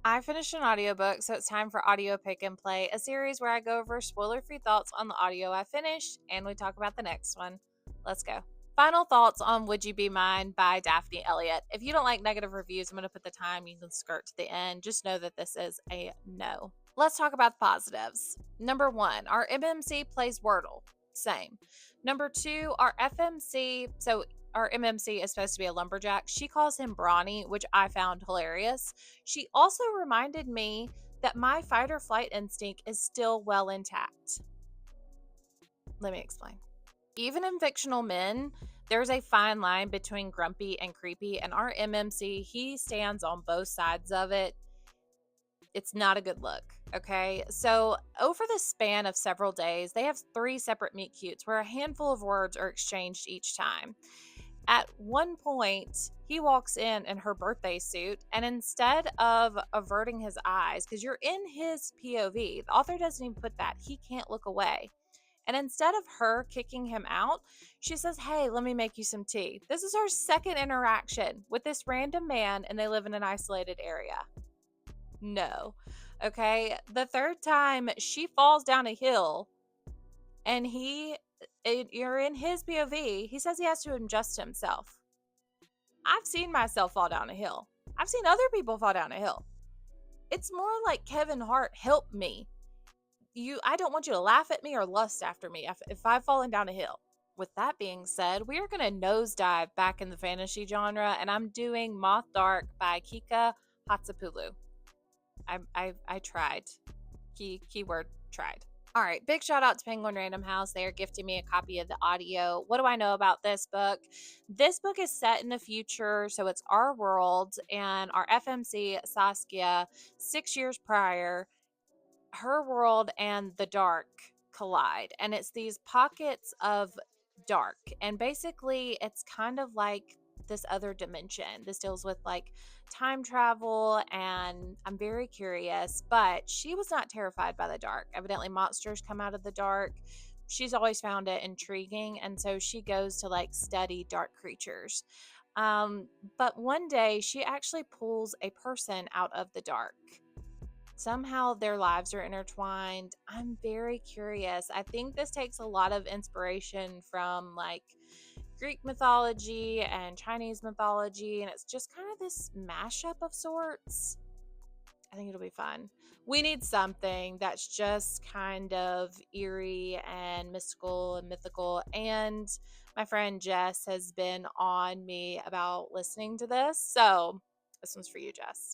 I finished an audiobook, so it's time for Audio Pick and Play, a series where I go over spoiler free thoughts on the audio I finished and we talk about the next one. Let's go. Final thoughts on Would You Be Mine by Daphne Elliott. If you don't like negative reviews, I'm going to put the time. You can skirt to the end. Just know that this is a no. Let's talk about the positives. Number one, our MMC plays Wordle. Same. Number two, our FMC. So our MMC is supposed to be a lumberjack. She calls him Brawny, which I found hilarious. She also reminded me that my fight or flight instinct is still well intact. Let me explain. Even in fictional men, there's a fine line between grumpy and creepy, and our MMC, he stands on both sides of it. It's not a good look. Okay. So, over the span of several days, they have three separate meet cutes where a handful of words are exchanged each time. At one point, he walks in her birthday suit, and instead of averting his eyes, because you're in his POV, the author doesn't even put that, he can't look away. And instead of her kicking him out, she says, "Hey, let me make you some tea." This is her second interaction with this random man, and they live in an isolated area. No. Okay. The third time, she falls down a hill, and you're in his POV. He says he has to adjust himself. I've seen myself fall down a hill. I've seen other people fall down a hill. It's more like Kevin Hart, help me. I don't want you to laugh at me or lust after me if I've fallen down a hill. With that being said, we are going to nosedive back in the fantasy genre, and I'm doing Moth Dark by Kika Hatsupulu. I tried. Keyword tried. All right, big shout out to Penguin Random House. They are gifting me a copy of the audio. What do I know about this book? This book is set in the future, so it's our world, and our FMC, Saskia, 6 years prior, her world and the dark collide. And it's these pockets of dark. And basically, it's kind of like this other dimension. This deals with like time travel, and I'm very curious, but she was not terrified by the dark. Evidently, monsters come out of the dark. She's always found it intriguing, and so she goes to like study dark creatures. Um, but one day she actually pulls a person out of the dark. Somehow their lives are intertwined. I'm very curious. I think this takes a lot of inspiration from like Greek mythology and Chinese mythology, and it's just kind of this mashup of sorts. I think it'll be fun. We need something that's just kind of eerie and mystical and mythical. And my friend Jess has been on me about listening to this. So this one's for you, Jess.